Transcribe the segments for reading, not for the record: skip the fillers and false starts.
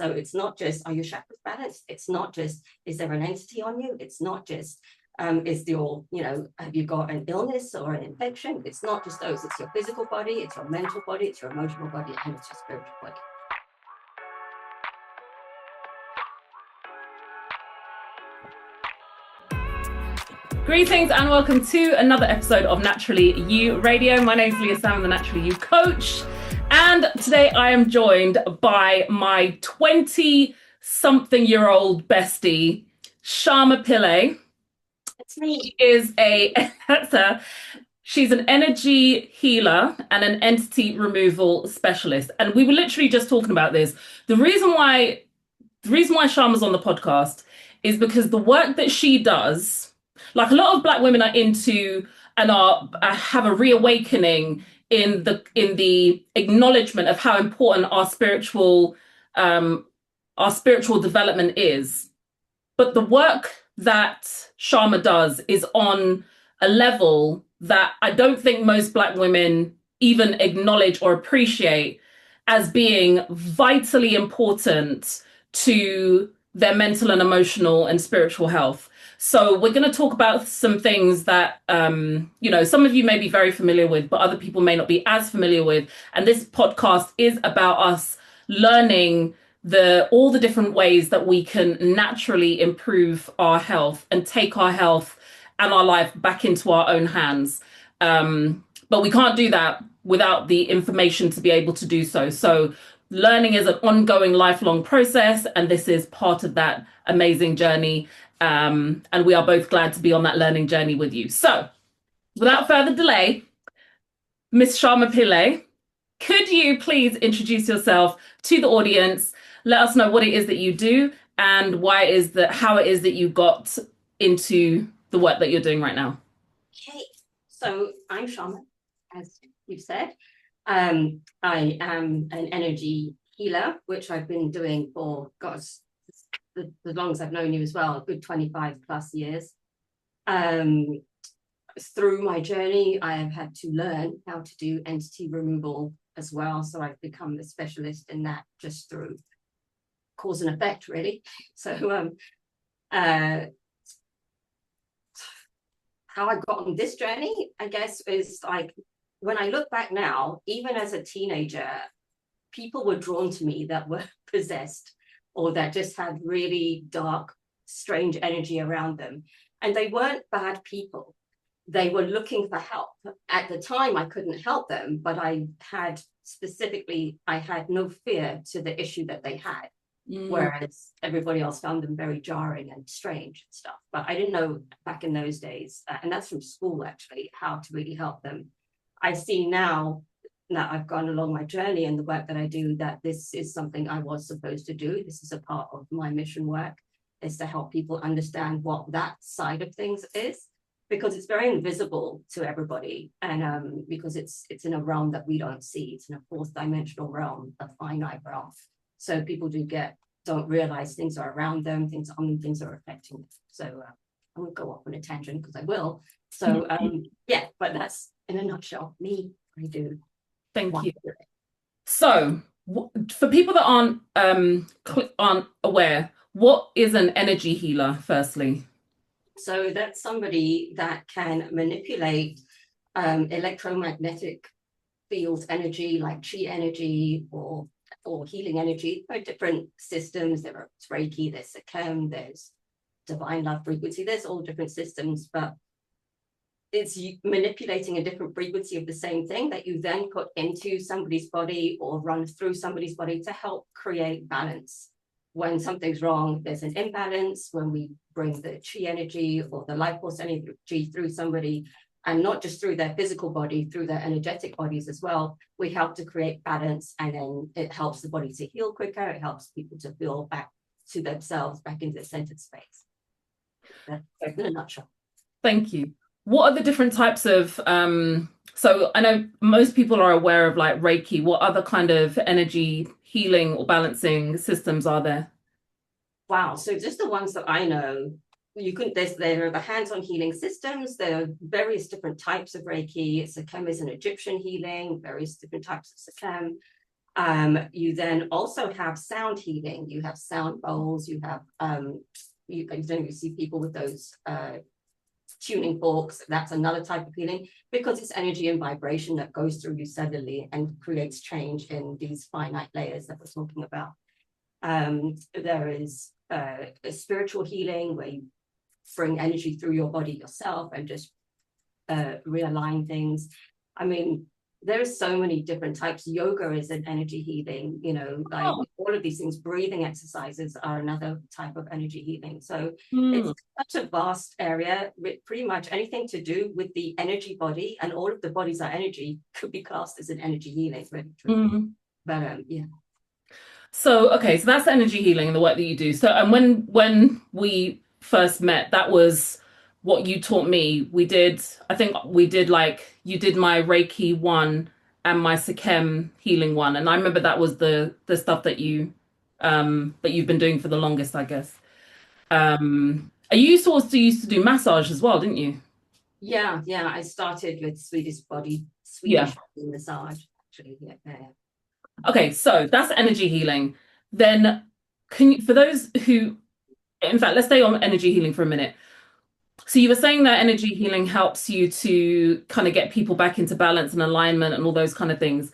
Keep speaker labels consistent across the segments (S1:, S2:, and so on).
S1: So it's not just, are your chakras balanced? It's not just, is there an entity on you? It's not just, have you got an illness or an infection? It's not just those. It's your physical body, it's your mental body, it's your emotional body, and it's your spiritual body.
S2: Greetings and welcome to another episode of Naturally You Radio. My name is Leah Sam, the Naturally You coach. And today I am joined by my 20-something-year-old bestie, Sharma Pillay.
S1: It's me.
S2: She's an energy healer and an entity removal specialist. And we were literally just talking about this. The reason why Sharma's on the podcast is because the work that she does, like a lot of Black women are into and have a reawakening in the acknowledgement of how important our spiritual development is. But the work that Sharma does is on a level that I don't think most Black women even acknowledge or appreciate as being vitally important to their mental and emotional and spiritual health. So we're going to talk about some things that, some of you may be very familiar with, but other people may not be as familiar with. And this podcast is about us learning all the different ways that we can naturally improve our health and take our health and our life back into our own hands. But we can't do that without the information to be able to do so. So learning is an ongoing, lifelong process, and this is part of that amazing journey. And we are both glad to be on that learning journey with you. So without further delay, Miss Sharma Pillay, could you please introduce yourself to the audience? Let us know what it is that you do and how it is that you got into the work that you're doing right now.
S1: Okay, so I'm Sharma, as you said. I am an energy healer, which I've been doing for, as long as I've known you as well, a good 25 plus years. Through my journey, I have had to learn how to do entity removal as well. So I've become a specialist in that just through cause and effect, really. So how I got on this journey, I guess, is like, when I look back now, even as a teenager, people were drawn to me that were possessed or that just had really dark, strange energy around them. And they weren't bad people. They were looking for help. At the time, I couldn't help them, but I had no fear to the issue that they had. Whereas everybody else found them very jarring and strange and stuff. But I didn't know back in those days, and that's from school actually, how to really help them. I see now that I've gone along my journey and the work that I do, that this is something I was supposed to do. This is a part of my mission work, is to help people understand what that side of things is, because it's very invisible to everybody. And because it's in a realm that we don't see. It's in a fourth dimensional realm, a finite realm. So people don't realize things are around them, things are affecting them. So I won't go off on a tangent because I will. So but that's in a nutshell me. I do.
S2: Thank you. So for people that aren't aware, what is an energy healer, firstly?
S1: So that's somebody that can manipulate electromagnetic field energy, like chi energy or healing energy. There are different systems. There's Reiki, there's Sikkim, there's divine love frequency. There's all different systems, but it's manipulating a different frequency of the same thing that you then put into somebody's body or run through somebody's body to help create balance. When something's wrong, there's an imbalance. When we bring the chi energy or the life force energy through somebody, and not just through their physical body, through their energetic bodies as well, we help to create balance, and then it helps the body to heal quicker. It helps people to feel back to themselves, back into the centered space. That's in a nutshell.
S2: Thank you. What are the different types of, so I know most people are aware of like Reiki. What other kind of energy healing or balancing systems are there?
S1: Wow. So just the ones that I know, there are the hands-on healing systems. There are various different types of Reiki. Sikkim is an Egyptian healing, various different types of Sikkim. You then also have sound healing. You have sound bowls. You have you don't see people with those tuning forks. That's another type of healing, because it's energy and vibration that goes through you cellularly and creates change in these finite layers that we're talking about. There is a spiritual healing where you bring energy through your body yourself and just realign things. I mean, there's so many different types. Yoga is an energy healing, like all of these things. Breathing exercises are another type of energy healing. So it's such a vast area. With pretty much anything to do with the energy body, and all of the bodies are energy, could be classed as an energy healing. But yeah.
S2: So okay, so that's energy healing and the work that you do. So and when we first met, that was what you taught me. I think we did like, you did my Reiki one and my Sekem healing one. And I remember that was the stuff that you've been doing for the longest, I guess. You also used to do massage as well, didn't you?
S1: Yeah. I started with Swedish body massage, actually. Yeah.
S2: Okay, so that's energy healing. Then can you, for those who, in fact, let's stay on energy healing for a minute. So you were saying that energy healing helps you to kind of get people back into balance and alignment and all those kind of things.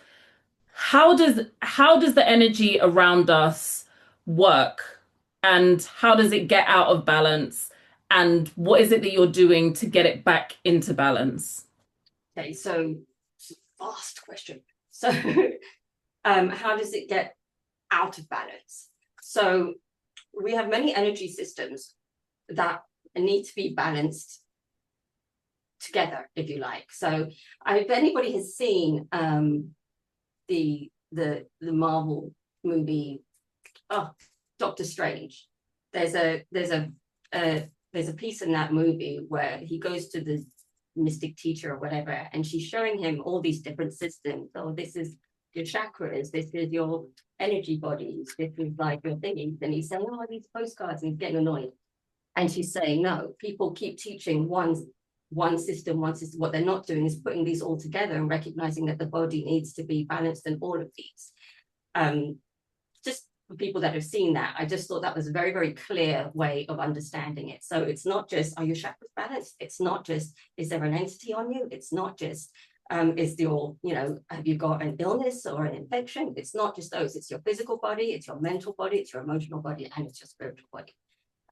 S2: How does the energy around us work? And how does it get out of balance? And what is it that you're doing to get it back into balance?
S1: Okay, so it's a vast question. So how does it get out of balance? So we have many energy systems that need to be balanced together, if you like. So if anybody has seen the Marvel movie, Doctor Strange, there's a piece in that movie where he goes to the mystic teacher or whatever, and she's showing him all these different systems. Oh, this is your chakras, this is your energy bodies, this is like your thingies. And he's saying, oh, these postcards, and he's getting annoyed. And she's saying, no, people keep teaching one system. What they're not doing is putting these all together and recognizing that the body needs to be balanced in all of these. Just for people that have seen that, I just thought that was a very, very clear way of understanding it. So it's not just, are your chakras balanced? It's not just, is there an entity on you? It's not just, have you got an illness or an infection? It's not just those. It's your physical body, it's your mental body, it's your emotional body, and it's your spiritual body.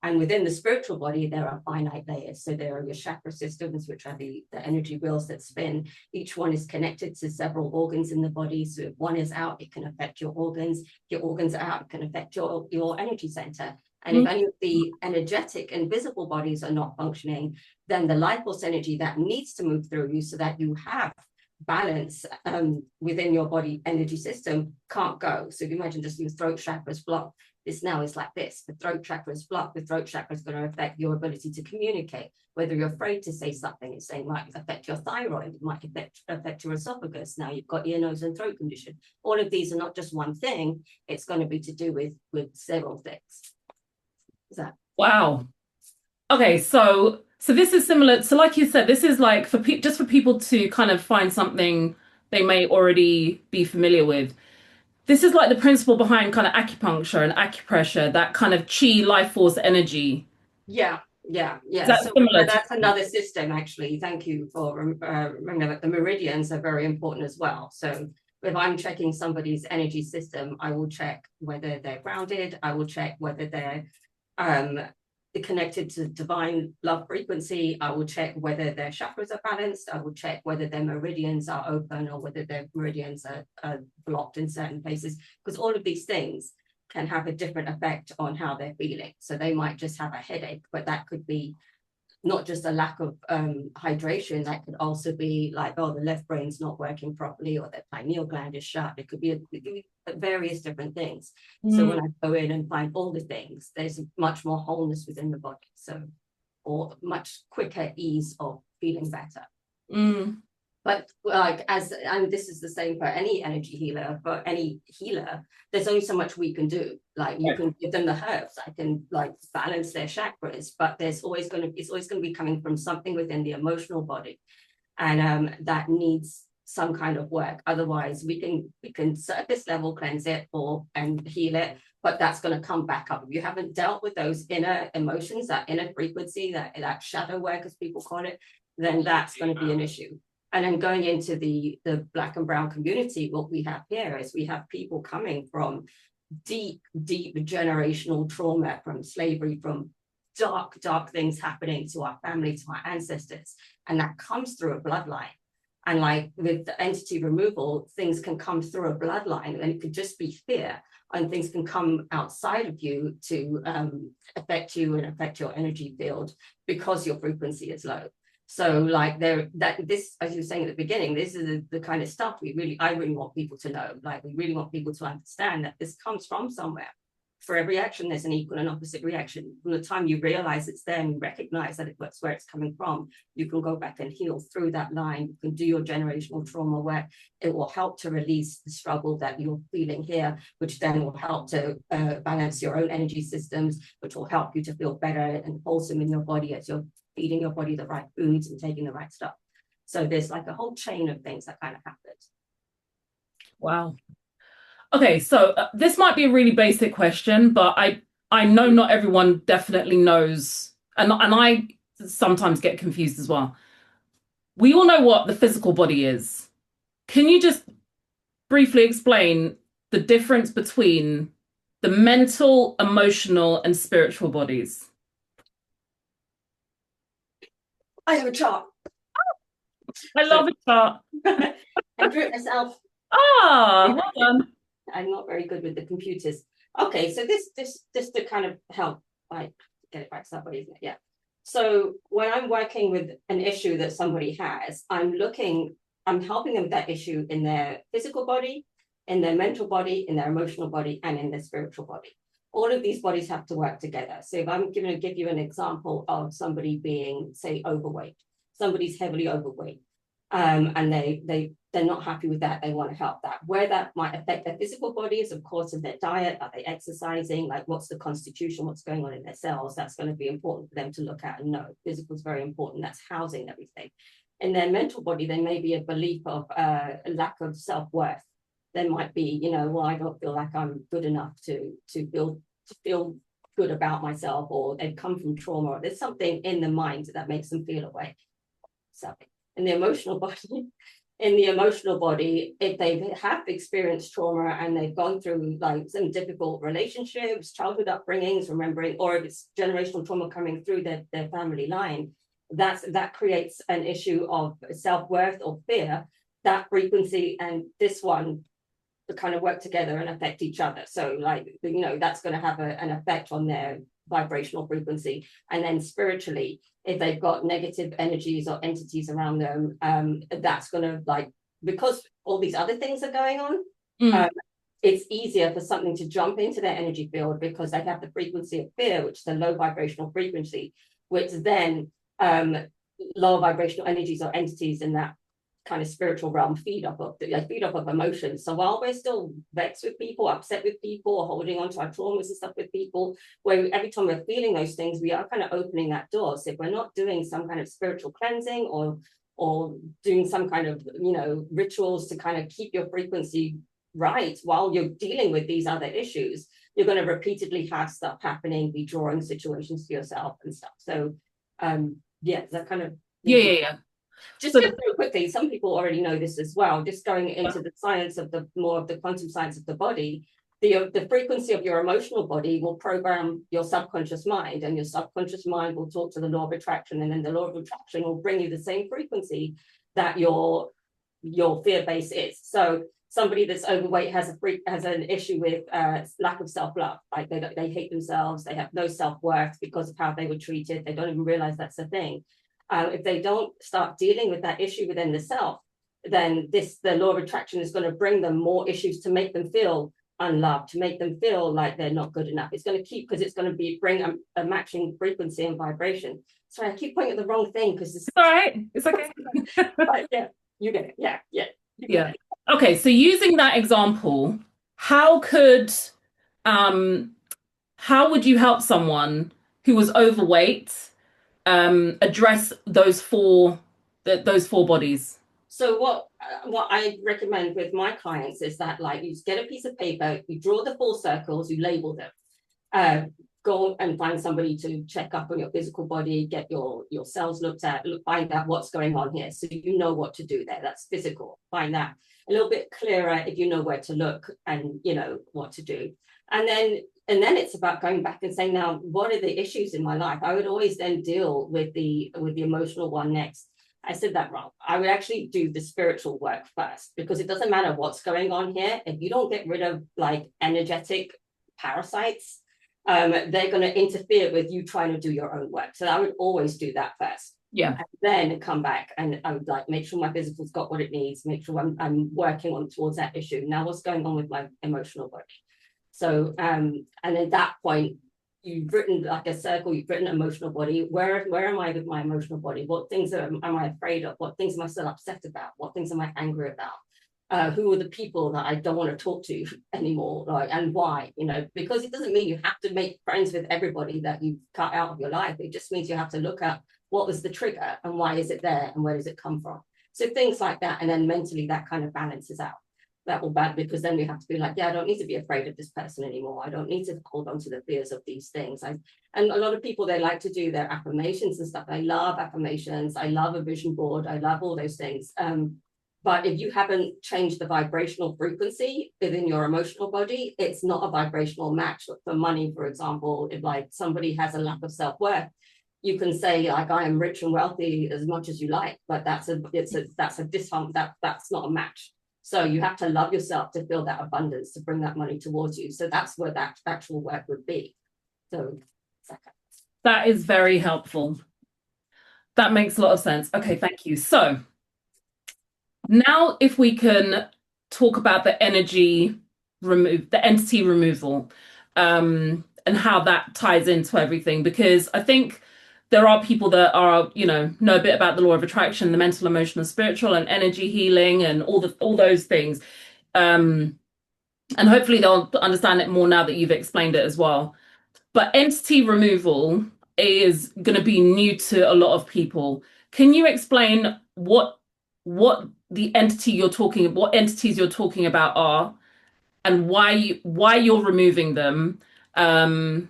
S1: And within the spiritual body, there are finite layers. So there are your chakra systems, which are the energy wheels that spin. Each one is connected to several organs in the body. So if one is out, it can affect your organs. If your organs are out, it can affect your energy center. And if any of the energetic and visible bodies are not functioning, then the life force energy that needs to move through you so that you have balance within your body energy system can't go. So if you imagine just your throat chakra is blocked, this now is like this. The throat chakra is blocked. The throat chakra is going to affect your ability to communicate. Whether you're afraid to say something, it's saying might affect your thyroid, it might affect your esophagus. Now you've got ear, nose, and throat condition. All of these are not just one thing. It's going to be to do with several things. Is that?
S2: Wow. Okay, so this is similar. So like you said, this is like just for people to kind of find something they may already be familiar with. This is like the principle behind kind of acupuncture and acupressure, that kind of chi life force energy.
S1: Yeah.
S2: That's similar.
S1: That's another system, actually. Thank you for remembering that the meridians are very important as well. So if I'm checking somebody's energy system, I will check whether they're grounded. I will check whether they're connected to divine love frequency. I will check whether their chakras are balanced. I will check whether their meridians are open or whether their meridians are blocked in certain places, because all of these things can have a different effect on how they're feeling. So they might just have a headache, but that could be not just a lack of hydration. That could also be like, oh, the left brain's not working properly, or their pineal gland is shut. It could be various different things. So when I go in and find all the things, there's much more wholeness within the body. So, or much quicker ease of feeling better. But like, and this is the same for any energy healer, for any healer, there's only so much we can do. Like you can give them the herbs, I can like balance their chakras, but it's always going to be coming from something within the emotional body. And that needs some kind of work. Otherwise, we can surface level cleanse it and heal it, but that's going to come back up. If you haven't dealt with those inner emotions, that inner frequency, that shadow work, as people call it, then that's going to be an issue. And then going into the Black and brown community, what we have here is we have people coming from deep generational trauma, from slavery, from dark things happening to our family, to our ancestors, and that comes through a bloodline. And like with the entity removal, things can come through a bloodline, and it could just be fear, and things can come outside of you to affect you and affect your energy field because your frequency is low. So like this, as you were saying at the beginning, this is the kind of stuff I really want people to know. Like, we really want people to understand that this comes from somewhere. For every action, there's an equal and opposite reaction. From the time you realize it's there and you recognize that it's where it's coming from, you can go back and heal through that line. You can do your generational trauma work. It will help to release the struggle that you're feeling here, which then will help to balance your own energy systems, which will help you to feel better and wholesome in your body as you're feeding your body the right foods and taking the right stuff. So there's like a whole chain of things that kind of happens.
S2: Wow. Okay, so this might be a really basic question, but I know not everyone definitely knows, and I sometimes get confused as well. We all know what the physical body is. Can you just briefly explain the difference between the mental, emotional, and spiritual bodies?
S1: I have a chart.
S2: I love a chart.
S1: I drew it myself.
S2: Well done.
S1: I'm not very good with the computers. Okay, so this to kind of help, like, get it back to that way, isn't it? Yeah. So when I'm working with an issue that somebody has, I'm helping them with that issue in their physical body, in their mental body, in their emotional body, and in their spiritual body. All of these bodies have to work together. So if I'm going to give you an example of somebody being, say, overweight, somebody's heavily overweight, and they're not happy with that, they want to help that. Where that might affect their physical bodies, of course, of their diet, are they exercising, like what's the constitution, what's going on in their cells, that's going to be important for them to look at and know. Physical is very important, that's housing everything. In their mental body, there may be a belief of a lack of self-worth. There might be, well, I don't feel like I'm good enough to feel good about myself, or they've come from trauma, or there's something in the mind that makes them feel away. So in the emotional body, if they have experienced trauma and they've gone through like some difficult relationships, childhood upbringings, remembering, or if it's generational trauma coming through their family line, that creates an issue of self-worth or fear. That frequency and this one to kind of work together and affect each other. So like, that's going to have an effect on their vibrational frequency. And then spiritually, if they've got negative energies or entities around them, that's going to, like, because all these other things are going on, it's easier for something to jump into their energy field because they have the frequency of fear, which is a low vibrational frequency, which then lower vibrational energies or entities in that kind of spiritual realm feed off of emotions. So while we're still vexed with people, upset with people, or holding on to our traumas and stuff with people, where every time we're feeling those things, we are kind of opening that door. So if we're not doing some kind of spiritual cleansing or doing some kind of rituals to kind of keep your frequency right while you're dealing with these other issues, you're going to repeatedly have stuff happening, be drawing situations to yourself and stuff. So that kind of Just real quickly, some people already know this as well. Just going into the science of more of the quantum science of the body, the frequency of your emotional body will program your subconscious mind, and your subconscious mind will talk to the law of attraction, and then the law of attraction will bring you the same frequency that your fear base is. So somebody that's overweight has an issue with lack of self-love, like they hate themselves, they have no self-worth because of how they were treated, they don't even realize that's a thing. If they don't start dealing with that issue within the self, then the law of attraction is going to bring them more issues to make them feel unloved, to make them feel like they're not good enough. It's going to keep, because it's going to bring a matching frequency and vibration. Sorry, I keep pointing at the wrong thing because it's
S2: all right. It's okay.
S1: But yeah, you get it. Yeah.
S2: Okay, so using that example, how would you help someone who was overweight address those four bodies?
S1: So what I recommend with my clients is that, like, you just get a piece of paper, you draw the 4 circles, you label them. Go and find somebody to check up on your physical body, get your cells looked at, find out what's going on here, so you know what to do there. That's physical. Find that a little bit clearer if you know where to look and you know what to do. And then it's about going back and saying, now, what are the issues in my life? I would always then deal with the emotional one next. I said that wrong. I would actually do the spiritual work first, because it doesn't matter what's going on here. If you don't get rid of like energetic parasites, they're going to interfere with you trying to do your own work. So I would always do that first.
S2: Yeah.
S1: And then come back and I would like make sure my physical's got what it needs, make sure I'm working on towards that issue. Now, what's going on with my emotional body? So, and at that point, you've written like a circle, you've written emotional body. Where am I with my emotional body? What things am I afraid of? What things am I still upset about? What things am I angry about? Who are the people that I don't want to talk to anymore, like, and why? You know, because it doesn't mean you have to make friends with everybody that you cut out of your life. It just means you have to look at what was the trigger and why is it there and where does it come from. So things like that, and then mentally that kind of balances out. That will bad, because then we have to be like, yeah, I don't need to be afraid of this person anymore. I don't need to hold on to the fears of these things. And a lot of people, they like to do their affirmations and stuff. I love affirmations. I love a vision board. I love all those things. But if you haven't changed the vibrational frequency within your emotional body, it's not a vibrational match. For money, for example, if like somebody has a lack of self-worth, you can say like, I am rich and wealthy as much as you like, but that's not a match. So you have to love yourself to feel that abundance, to bring that money towards you. So that's where that actual work would be. So
S2: that is very helpful. That makes a lot of sense. Okay, thank you. So now if we can talk about the entity removal, and how that ties into everything, because I think there are people that are, know a bit about the law of attraction, the mental, emotional, spiritual, and energy healing, and all those things. And hopefully they'll understand it more now that you've explained it as well. But entity removal is going to be new to a lot of people. Can you explain what the entities you're talking about are, and why you're removing them, and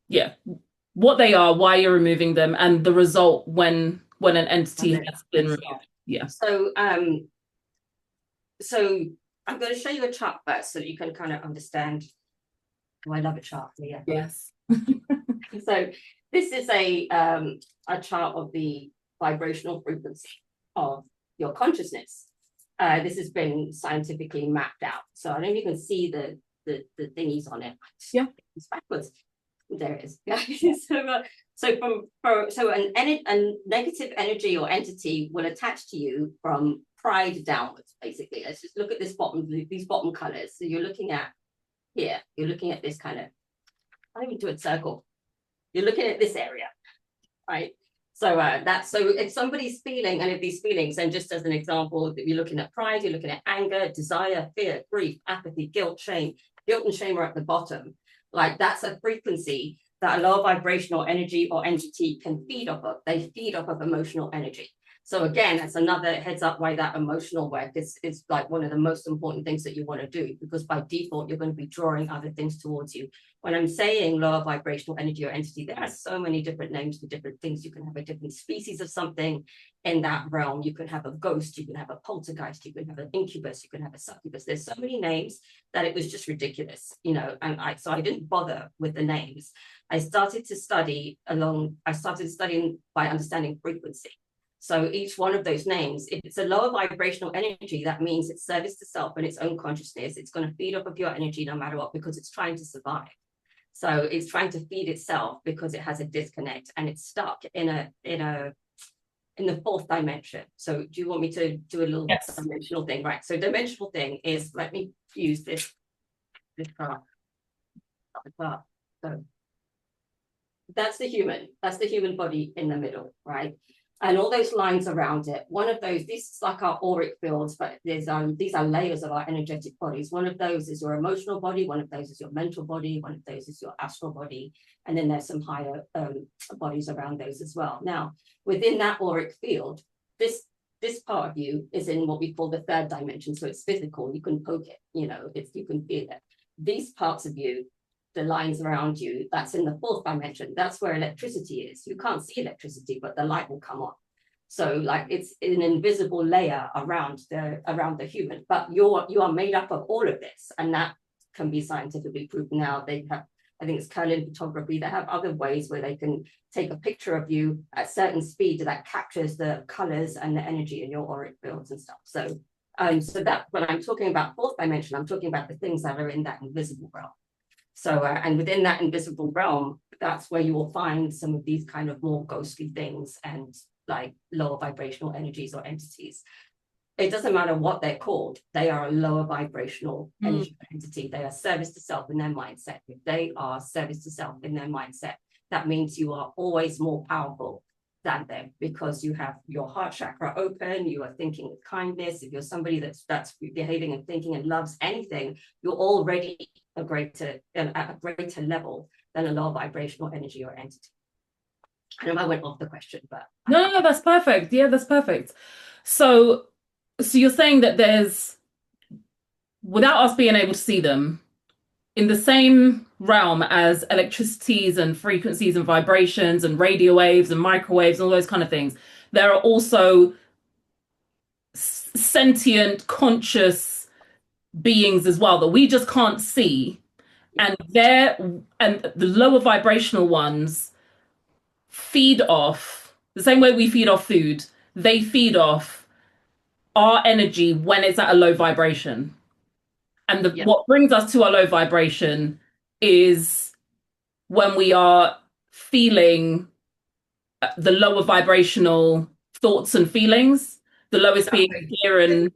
S2: yeah, what they are, why you're removing them, and the result when an entity has been removed. Yeah.
S1: So I'm going to show you a chart first so that you can kind of understand. Oh, I love a chart. Yeah.
S2: Yes.
S1: So this is a chart of the vibrational frequency of your consciousness. This has been scientifically mapped out. So I don't know if you can see the thingies on it.
S2: Yeah.
S1: It's backwards. There it is. Yeah. So a negative energy or entity will attach to you from pride downwards, basically. Let's just look at these bottom colors. So you're looking at here, you're looking at this kind of, I don't even do a circle. You're looking at this area, right? So so if somebody's feeling any of these feelings, and just as an example, you're looking at pride, you're looking at anger, desire, fear, grief, apathy, guilt, shame. Guilt and shame are at the bottom. Like, that's a frequency that a low vibrational energy or entity can feed off of. They feed off of emotional energy. So again, that's another heads up why that emotional work is like one of the most important things that you want to do, because by default, you're going to be drawing other things towards you. When I'm saying lower vibrational energy or entity, there are so many different names for different things. You can have a different species of something in that realm. You can have a ghost, you can have a poltergeist, you can have an incubus, you can have a succubus. There's so many names that it was just ridiculous, and so I didn't bother with the names. I started studying by understanding frequency. So each one of those names, if it's a lower vibrational energy, that means it's service to self and its own consciousness. It's going to feed off of your energy no matter what, because it's trying to survive. So it's trying to feed itself because it has a disconnect and it's stuck in the fourth dimension. So do you want me to do a little dimensional thing? Right. So dimensional thing is, let me use this graph. So that's the human body in the middle, right? And all those lines around it. One of those, this is like our auric fields, but these are layers of our energetic bodies. One of those is your emotional body, one of those is your mental body, one of those is your astral body, and then there's some higher bodies around those as well. Now, within that auric field, this part of you is in what we call the third dimension. So it's physical. You can poke it, you can feel it. These parts of you, the lines around you, that's in the fourth dimension. That's where electricity is. You can't see electricity, but the light will come on. So like it's an invisible layer around the human, but you are made up of all of this, and that can be scientifically proven now. They have, I think it's Kerlin photography, they have other ways where they can take a picture of you at certain speed that captures the colors and the energy in your auric fields and stuff. So that when I'm talking about fourth dimension, I'm talking about the things that are in that invisible realm. So and within that invisible realm, that's where you will find some of these kind of more ghostly things and like lower vibrational energies or entities. It doesn't matter what they're called, they are a lower vibrational energy entity. They are service to self in their mindset. If they are service to self in their mindset, that means you are always more powerful than them, because you have your heart chakra open, you are thinking with kindness. If you're somebody that's behaving and thinking and loves anything, you're already at a greater level than a lower vibrational energy or entity. I know I went off the question, but
S2: no, that's perfect. Yeah, that's perfect. So you're saying that there's, without us being able to see them, in the same realm as electricities and frequencies and vibrations and radio waves and microwaves and all those kind of things, there are also sentient, conscious beings as well that we just can't see. And the lower vibrational ones feed off the same way we feed off food. They feed off our energy when it's at a low vibration. And what brings us to a low vibration is when we are feeling the lower vibrational thoughts and feelings, the lowest being fear and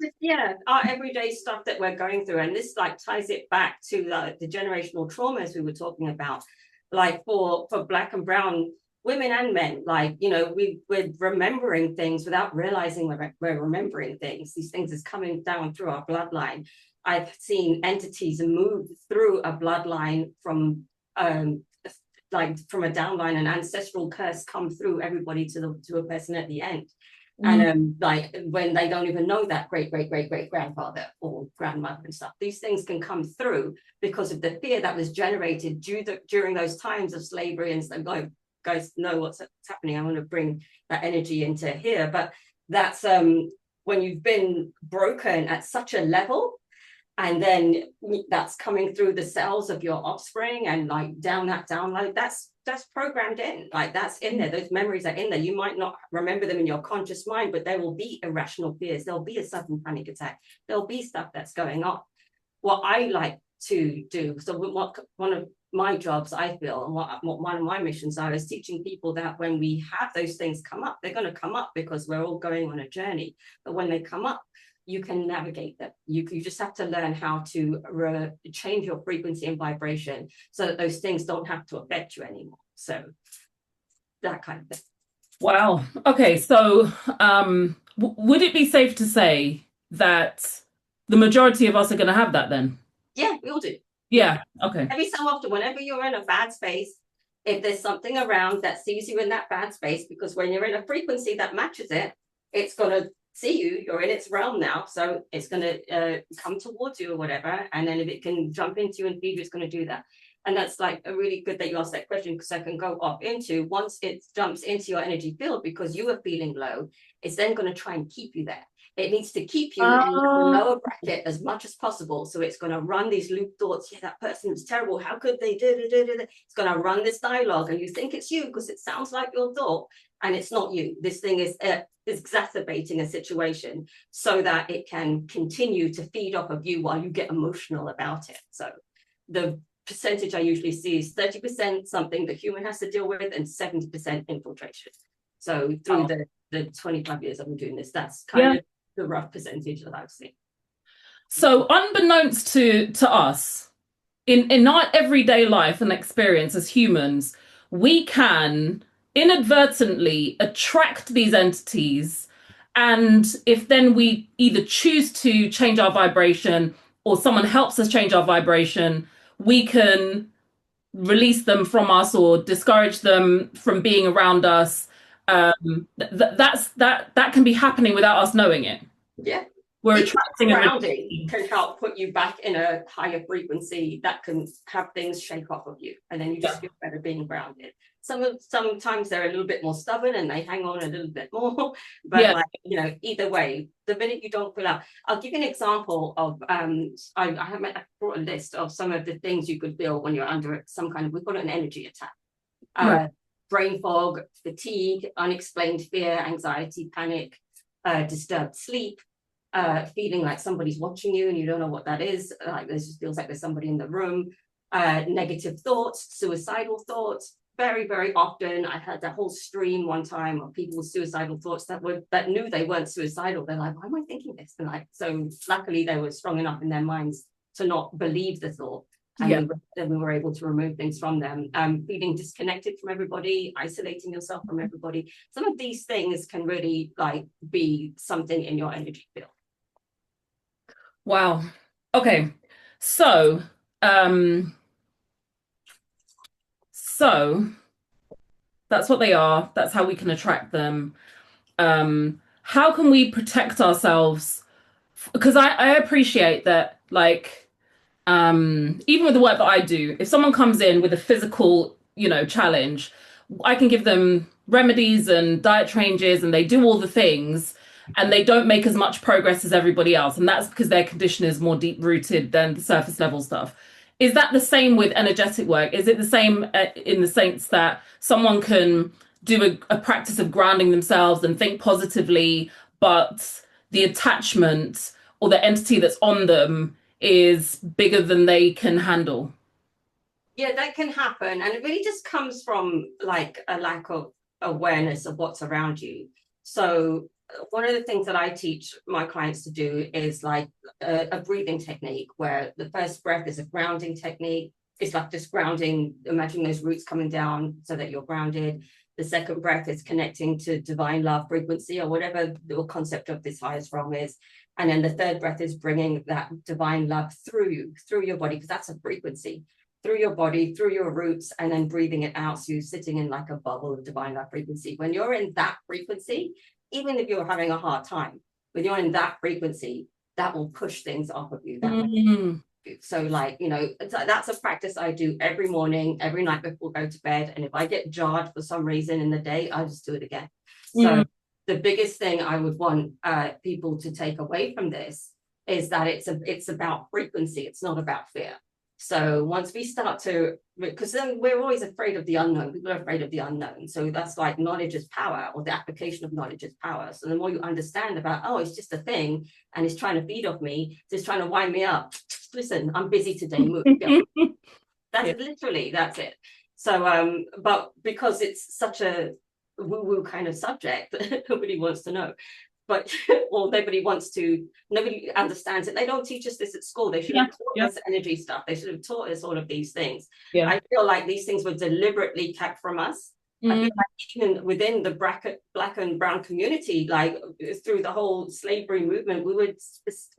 S1: our everyday stuff that we're going through. And this like ties it back to the generational traumas we were talking about, like for Black and brown women and men, like, we're remembering things without realizing we're remembering things. These things is coming down through our bloodline. I've seen entities move through a bloodline from a downline, an ancestral curse come through everybody to a person at the end. And like when they don't even know that great grandfather or grandmother and stuff, these things can come through because of the fear that was generated during those times of slavery. And so, guys know what's happening. I want to bring that energy into here, but that's when you've been broken at such a level, and then that's coming through the cells of your offspring and like download, that's programmed in, like that's in there. Those memories are in there. You might not remember them in your conscious mind, but there will be irrational fears. There'll be a sudden panic attack. There'll be stuff that's going on. What I like to do, so one of my jobs, I feel, and what one of my missions are, is teaching people that when we have those things come up, they're going to come up because we're all going on a journey. But when they come up, you can navigate them. You just have to learn how to change your frequency and vibration so that those things don't have to affect you anymore. So that kind of thing.
S2: Wow. Okay. So would it be safe to say that the majority of us are going to have that then?
S1: Yeah, we all do.
S2: Yeah. Okay.
S1: Every so often, whenever you're in a bad space, if there's something around that sees you in that bad space, because when you're in a frequency that matches it, it's going to see you, you're in its realm now, so it's going to come towards you or whatever, and then if it can jump into you and feed you, it's going to do that. And that's like a really good that you asked that question, because I can go off into, once it jumps into your energy field because you are feeling low, it's then going to try and keep you there. It needs to keep you in the lower bracket as much as possible. So it's going to run these loop thoughts. Yeah, that person is terrible. How could they do? It's going to run this dialogue, and you think it's you because it sounds like your thought, and it's not you. This thing is exacerbating a situation so that it can continue to feed off of you while you get emotional about it. So the percentage I usually see is 30% something the human has to deal with and 70% infiltration. So through the 25 years I've been doing this, that's kind of the rough percentage that I've seen.
S2: So unbeknownst to us, in our everyday life and experience as humans, we can inadvertently attract these entities. And if then we either choose to change our vibration or someone helps us change our vibration, we can release them from us or discourage them from being around us. That can be happening without us knowing it.
S1: Yeah.
S2: We're
S1: Even
S2: attracting and
S1: grounding can help put you back in a higher frequency that can have things shake off of you, and then you just feel better being grounded. Sometimes they're a little bit more stubborn and they hang on a little bit more, but like, you know, either way, the minute you don't feel out, I'll give you an example of I brought a list of some of the things you could feel when you're under some kind of, we call it an energy attack. Brain fog, fatigue, unexplained fear, anxiety, panic, disturbed sleep, feeling like somebody's watching you and you don't know what that is, like this just feels like there's somebody in the room, negative thoughts, suicidal thoughts. Very, very often I had that whole stream one time of people with suicidal thoughts that knew they weren't suicidal. They're like, why am I thinking this? And like, so luckily they were strong enough in their minds to not believe the thought. And we were able to remove things from them. Feeling disconnected from everybody, isolating yourself from everybody. Some of these things can really like be something in your energy field.
S2: Wow. Okay. So that's what they are. That's how we can attract them. How can we protect ourselves? Because I appreciate that, like, even with the work that I do, if someone comes in with a physical, challenge, I can give them remedies and diet changes and they do all the things and they don't make as much progress as everybody else. And that's because their condition is more deep rooted than the surface level stuff. Is that the same with energetic work? Is it the same in the sense that someone can do a practice of grounding themselves and think positively, but the attachment or the entity that's on them is bigger than they can handle?
S1: Yeah, that can happen. And it really just comes from like a lack of awareness of what's around you. So one of the things that I teach my clients to do is like a breathing technique where the first breath is a grounding technique. It's like just grounding, imagine those roots coming down so that you're grounded. The second breath is connecting to divine love frequency or whatever the concept of this highest realm is. And then the third breath is bringing that divine love through you, through your body, because that's a frequency, through your body, through your roots, and then breathing it out. So you're sitting in like a bubble of divine love frequency. When you're in that frequency, even if you're having a hard time, when you're in that frequency, that will push things off of you. So like, that's a practice I do every morning, every night before I go to bed. And if I get jarred for some reason in the day, I'll just do it again. So the biggest thing I would want people to take away from this is that it's about frequency. It's not about fear. So once we start to, because then we're always afraid of the unknown. People are afraid of the unknown. So that's like knowledge is power, or the application of knowledge is power. So the more you understand about, oh, it's just a thing and it's trying to feed off me, it's trying to wind me up. Listen, I'm busy today. Move. That's literally, that's it. So, but because it's such a woo-woo kind of subject that nobody wants to know. But well, nobody understands it. They don't teach us this at school. They should have taught us energy stuff. They should have taught us all of these things. I feel like these things were deliberately kept from us. I feel like even within the black and brown community, like through the whole slavery movement, we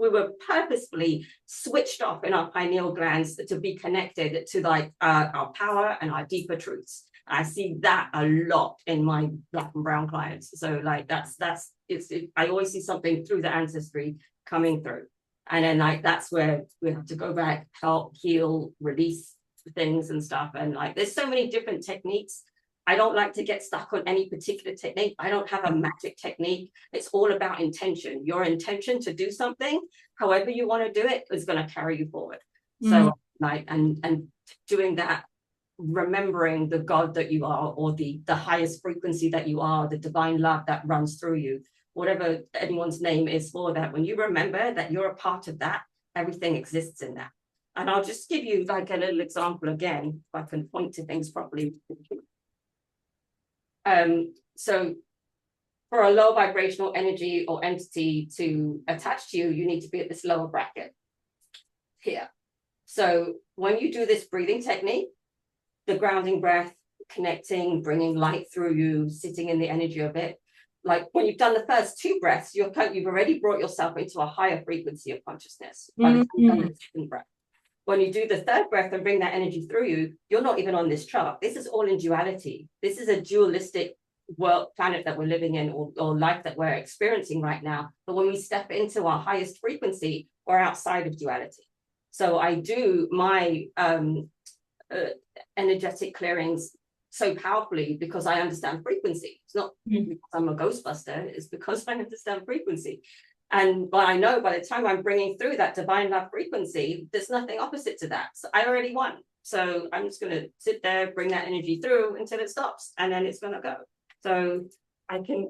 S1: were purposefully switched off in our pineal glands to be connected to like our power and our deeper truths. I see that a lot in my black and brown clients. So like I always see something through the ancestry coming through. And then like, that's where we have to go back, help, heal, release things and stuff. And like, there's so many different techniques. I don't like to get stuck on any particular technique. I don't have a magic technique. It's all about intention. Your intention to do something, however you want to do it, is going to carry you forward. So like, and doing that, remembering the God that you are, or the highest frequency that you are, the divine love that runs through you, whatever anyone's name is for that. When you remember that you're a part of that, everything exists in that. And I'll just give you like a little example again, if I can point to things properly. So for a low vibrational energy or entity to attach to you, you need to be at this lower bracket here. So when you do this breathing technique, the grounding breath, connecting, bringing light through you, sitting in the energy of it, like when you've done the first two breaths, you've already brought yourself into a higher frequency of consciousness by the time you've done the second breath. When you do the third breath and bring that energy through you, you're not even on this chart. This is all in duality. This is a dualistic world planet that we're living in, or life that we're experiencing right now. But when we step into our highest frequency, we're outside of duality. So I do my energetic clearings so powerfully because I understand frequency. It's not because I'm a ghostbuster, it's because I understand frequency. But I know by the time I'm bringing through that divine love frequency, there's nothing opposite to that. So I already won. So I'm just going to sit there, bring that energy through until it stops, and then it's going to go. So I can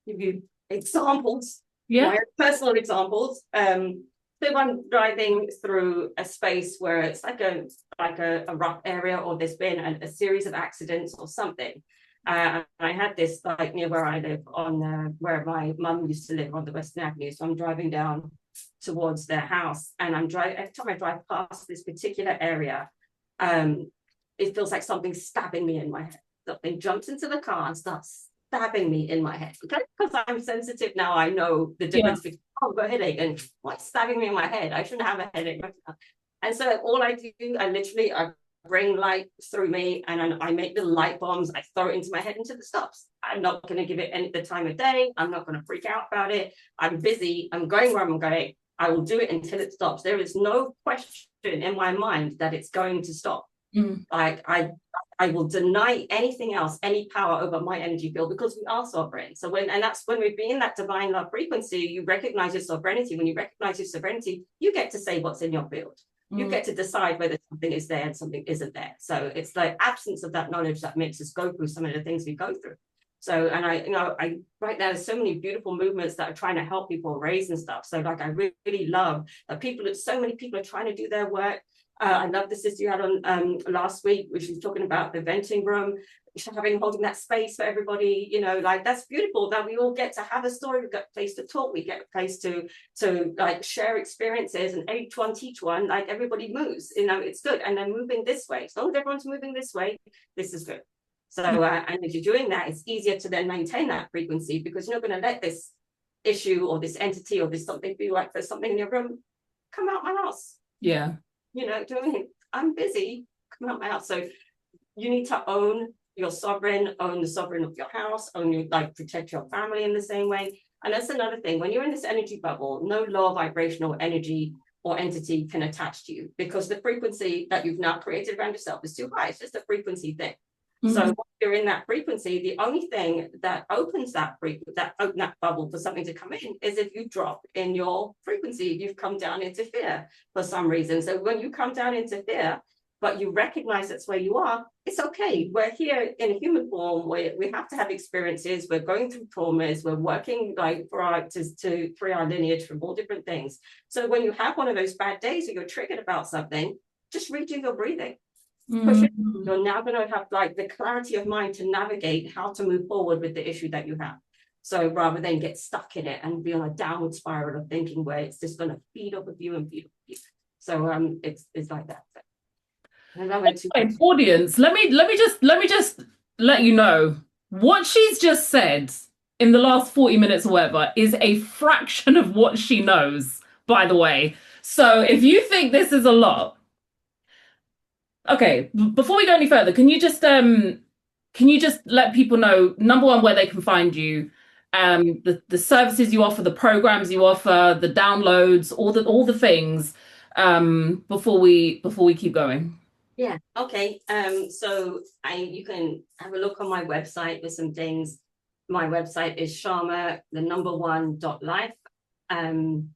S1: give you examples, my personal examples. So if I'm driving through a space where it's like a rough area, or there's been a series of accidents or something. I had this like near where I live on where my mum used to live on the Western Avenue. So I'm driving down towards their house, and I'm driving. Every time I drive past this particular area, it feels like something's stabbing me in my head. Something jumps into the car and starts stabbing me in my head. Okay, because I'm sensitive now, I know the difference between I've got a headache and what's stabbing me in my head. I shouldn't have a headache right now. And so all I do, I bring light through me, and I make little light bombs. I throw it into my head until it stops. I'm not going to give it the time of day. I'm not going to freak out about it. I'm busy. I'm going where I'm going. I will do it until it stops. There is no question in my mind that it's going to stop. I will deny anything else, any power over my energy field, because we are sovereign. So that's when we be in that divine love frequency, you recognize your sovereignty. When you recognize your sovereignty, you get to say what's in your field. You get to decide whether something is there and something isn't there. So it's the absence of that knowledge that makes us go through some of the things we go through. So, and I right now, there's so many beautiful movements that are trying to help people raise and stuff. So like, I really love that so many people are trying to do their work. I love the sister you had on last week, which was talking about the venting room, holding that space for everybody. Like, that's beautiful that we all get to have a story. We get a place to talk. We get a place to like share experiences, and each one teach one. Like, everybody moves. It's good. And then moving this way. As long as everyone's moving this way, this is good. So and if you're doing that, it's easier to then maintain that frequency, because you're not going to let this issue or this entity or this something feel like there's something in your room. Come out my house.
S2: Yeah.
S1: I'm busy, come out my house. So you need to own your sovereign, own the sovereign of your house, protect your family in the same way. And that's another thing. When you're in this energy bubble, no low vibrational energy or entity can attach to you, because the frequency that you've now created around yourself is too high. It's just a frequency thing. So when you're in that frequency, the only thing that opens that bubble for something to come in is if you drop in your frequency. You've come down into fear for some reason. So when you come down into fear, but you recognize that's where you are, it's okay. We're here in a human form. We have to have experiences. We're going through traumas. We're working through our lineage from all different things. So when you have one of those bad days or you're triggered about something, just redo your breathing. You're now going to have the clarity of mind to navigate how to move forward with the issue that you have. So rather than get stuck in it and be on a downward spiral of thinking where it's just going to feed off of you and feed off of you. So it's like that.
S2: Audience, let me just let you know what she's just said in the last 40 minutes or whatever is a fraction of what she knows, by the way. So if you think this is a lot, okay, before we go any further, can you just let people know, number one, where they can find you, the services you offer, the programs you offer, the downloads, all the things, before we keep going?
S1: Yeah, okay. So you can have a look on my website with some things. My website is sharma1.life. On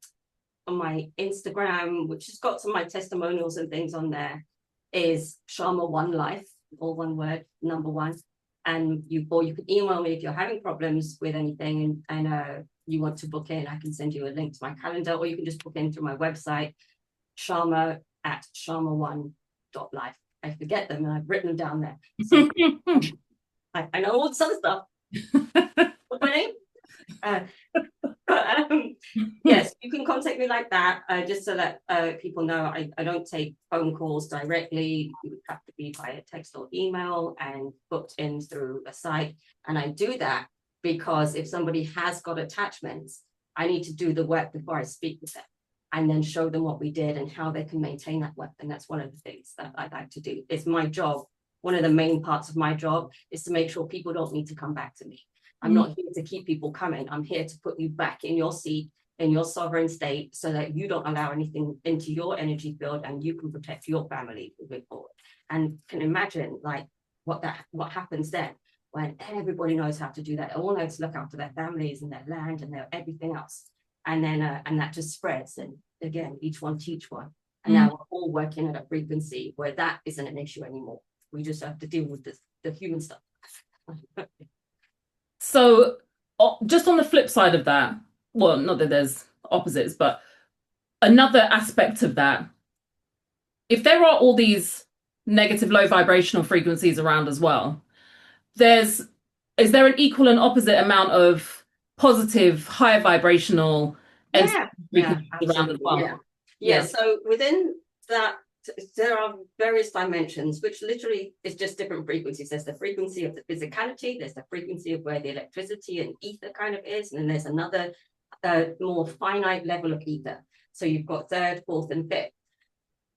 S1: my Instagram, which has got some of my testimonials and things on there, is Sharma1Life, all one word, number one. And you can email me if you're having problems with anything and you want to book in. I can send you a link to my calendar, or you can just book in through my website, sharma@sharma1.life. I forget them and I've written them down there. So, I know all this other stuff. What's my name? Yes, you can contact me like that, just to let people know I don't take phone calls directly. It would have to be via text or email and booked in through a site. And I do that because if somebody has got attachments, I need to do the work before I speak with them, and then show them what we did and how they can maintain that work. And that's one of the things that I like to do. It's my job one of the main parts of my job is to make sure people don't need to come back to me. I'm not here to keep people coming. I'm here to put you back in your seat, in your sovereign state, so that you don't allow anything into your energy field and you can protect your family moving forward. And can imagine like what happens then when everybody knows how to do that. They all know to look after their families and their land and their everything else. And then and that just spreads. And again, each one teach one. And now we're all working at a frequency where that isn't an issue anymore. We just have to deal with the human stuff.
S2: So just on the flip side of that, well, not that there's opposites, but another aspect of that, if there are all these negative low vibrational frequencies around as well, is there an equal and opposite amount of positive higher vibrational frequencies around as well?
S1: Yeah, so within that there are various dimensions, which literally is just different frequencies. There's the frequency of the physicality, there's the frequency of where the electricity and ether kind of is, and then there's another more finite level of ether. So you've got third, fourth, and fifth.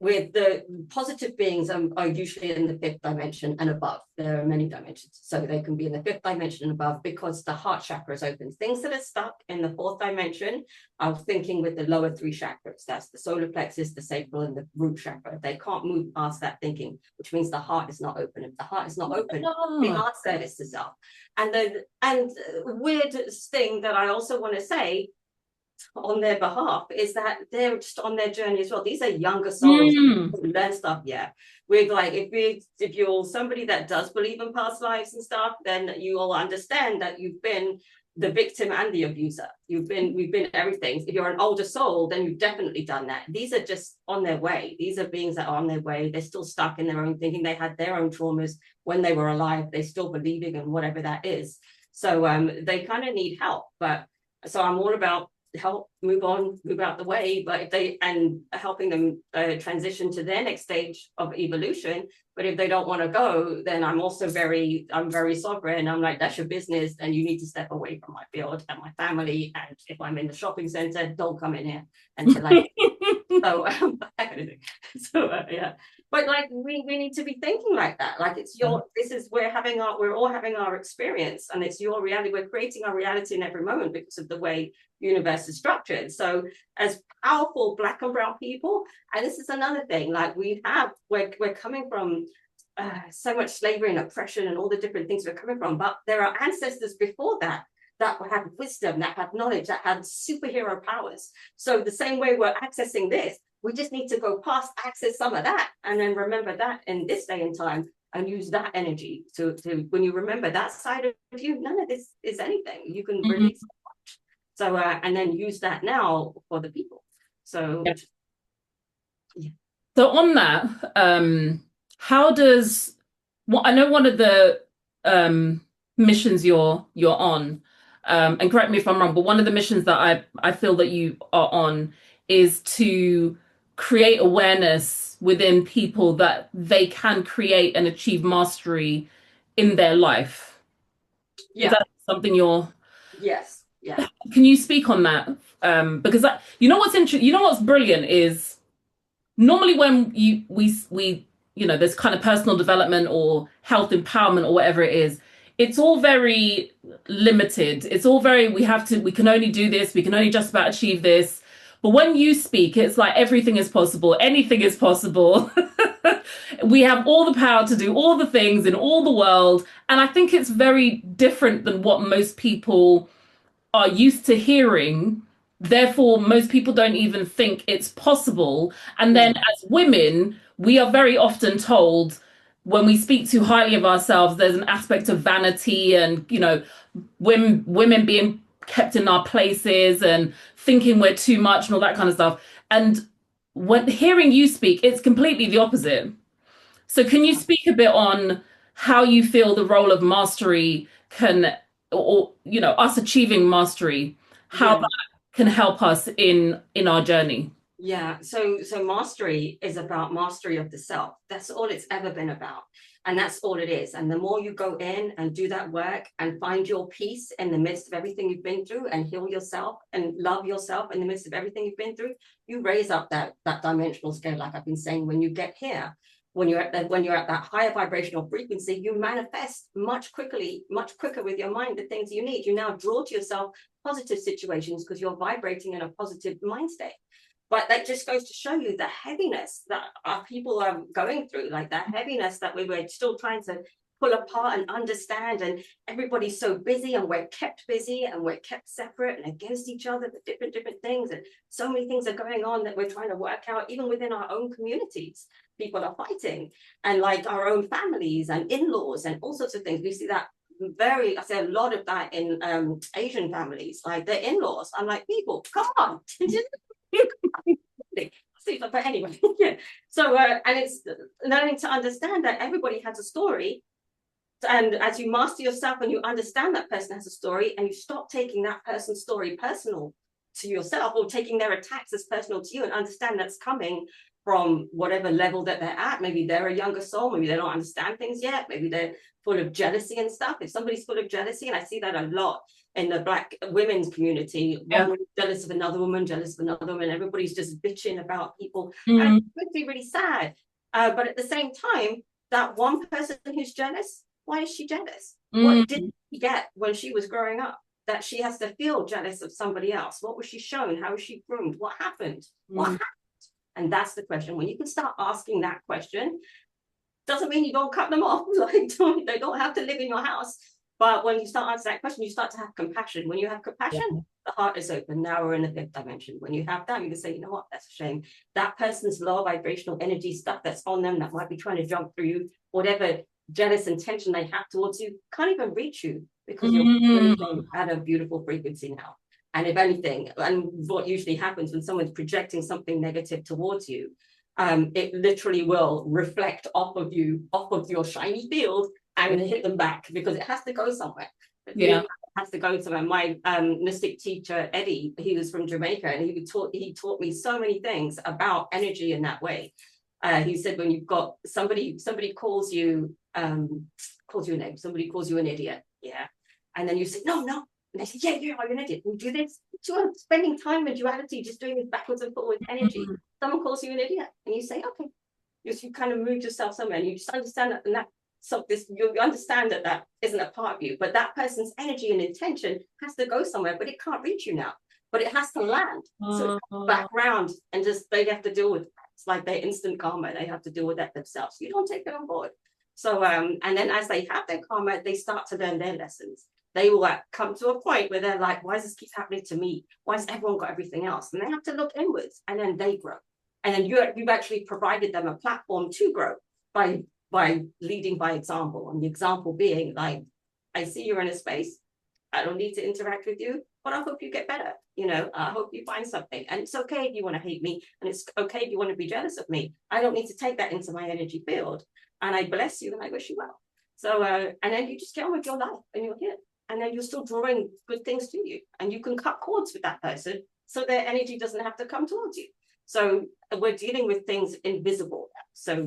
S1: With the positive beings are usually in the fifth dimension and above. There are many dimensions. So they can be in the fifth dimension and above because the heart chakra is open. Things that are stuck in the fourth dimension are thinking with the lower three chakras. That's the solar plexus, the sacral, and the root chakra. They can't move past that thinking, which means the heart is not open. If the heart is not open, the heart service is up. And the weirdest thing that I also want to say on their behalf is that they're just on their journey as well. These are younger souls who learn stuff. We're like, if you're somebody that does believe in past lives and stuff, then you will understand that you've been the victim and the abuser. We've been everything. If you're an older soul, then you've definitely done that. These are just on their way. These are beings that are on their way. They're still stuck in their own thinking. They had their own traumas when they were alive. They're still believing in whatever that is. So they kind of need help. But so I'm all about help move out the way, but if they and helping them transition to their next stage of evolution. But if they don't want to go, then I'm very sovereign. I'm like, that's your business, and you need to step away from my field and my family. And if I'm in the shopping center, don't come in here until I so that kind of thing. So yeah, but like we need to be thinking like that. Like it's we're all having our experience, and it's your reality. We're creating our reality in every moment because of the way universe is structured. So as powerful Black and brown people, and this is another thing, like we're coming from so much slavery and oppression and all the different things we're coming from, but there are ancestors before that had wisdom, that had knowledge, that had superhero powers. So the same way we're accessing this, we just need to go past, access some of that, and then remember that in this day and time, and use that energy to when you remember that side of you, none of this is anything. You can release so much. So and then use that now for the people. So
S2: So on that, how does I know one of the missions you're on, and correct me if I'm wrong, but one of the missions that I feel that you are on is to create awareness within people that they can create and achieve mastery in their life.
S1: Yeah.
S2: Is that something you're?
S1: Yes. Yeah.
S2: Can you speak on that? Because you know what's interesting, you know what's brilliant is normally when we there's kind of personal development or health empowerment or whatever it is, it's all very limited. It's all very, we can only do this, we can only just about achieve this. But when you speak, it's like everything is possible, anything is possible. We have all the power to do all the things in all the world. And I think it's very different than what most people are used to hearing. Therefore, most people don't even think it's possible. And then as women, we are very often told when we speak too highly of ourselves, there's an aspect of vanity and, women being kept in our places and thinking we're too much and all that kind of stuff. And when hearing you speak, it's completely the opposite. So can you speak a bit on how you feel the role of mastery can, or us achieving mastery, how that can help us in our journey?
S1: Yeah, so mastery is about mastery of the self. That's all it's ever been about. And that's all it is. And the more you go in and do that work and find your peace in the midst of everything you've been through and heal yourself and love yourself in the midst of everything you've been through, you raise up that dimensional scale, like I've been saying, when you get here. when you're at that higher vibrational frequency, you manifest much quicker with your mind the things you need. You now draw to yourself positive situations because you're vibrating in a positive mind state. But that just goes to show you the heaviness that our people are going through, like that heaviness that we were still trying to pull apart and understand. And everybody's so busy, and we're kept busy, and we're kept separate and against each other with different things. And so many things are going on that we're trying to work out, even within our own communities. People are fighting, and like our own families and in-laws and all sorts of things. We see that I say a lot of that in Asian families, like their in-laws. I'm like, people, come on. But anyway, yeah. So and it's learning to understand that everybody has a story, and as you master yourself and you understand that person has a story, and you stop taking that person's story personal to yourself, or taking their attacks as personal to you, and understand that's coming from whatever level that they're at. Maybe they're a younger soul, maybe they don't understand things yet, maybe they're full of jealousy and stuff. If somebody's full of jealousy, and I see that a lot in the Black women's community, one woman jealous of another woman, everybody's just bitching about people. And it would be really sad. But at the same time, that one person who's jealous, why is she jealous? What did she get when she was growing up that she has to feel jealous of somebody else? What was she shown? How was she groomed? What happened? What happened? And that's the question. When you can start asking that question, doesn't mean you don't cut them off. Like, they don't have to live in your house. But when you start answering that question, you start to have compassion. When you have compassion, the heart is open. Now we're in the 5th dimension. When you have that, you can say, you know what, that's a shame. That person's low vibrational energy stuff that's on them that might be trying to jump through you, whatever jealous intention they have towards you, can't even reach you, because you're at a beautiful frequency now. And if anything, and what usually happens when someone's projecting something negative towards you, it literally will reflect off of you, off of your shiny field, and hit them back, because it has to go somewhere. It has to go somewhere. My mystic teacher, Eddie, he was from Jamaica, and he taught me so many things about energy in that way. He said, when you've got somebody calls you a name, somebody calls you an idiot, and then you say, no, and they say, yeah, you're an idiot. You do this. You're spending time in duality, just doing this backwards and forwards energy. Someone calls you an idiot, and you say, okay. You kind of move yourself somewhere, and you just understand that, you understand that isn't a part of you, but that person's energy and intention has to go somewhere, but it can't reach you now. But it has to land. So it comes back around, and just they have to deal with it. It's like their instant karma. They have to deal with that themselves. You don't take it on board. So and then as they have their karma, they start to learn their lessons. They will come to a point where they're like, why does this keep happening to me? Why has everyone got everything else? And they have to look inwards, and then they grow. And then you've actually provided them a platform to grow by leading by example. And the example being, like, I see you're in a space. I don't need to interact with you, but I hope you get better. I hope you find something. And it's okay if you want to hate me, and it's okay if you want to be jealous of me. I don't need to take that into my energy field. And I bless you, and I wish you well. So, and then you just get on with your life, and you're here. And then you're still drawing good things to you, and you can cut cords with that person, so their energy doesn't have to come towards you. So we're dealing with things invisible. So,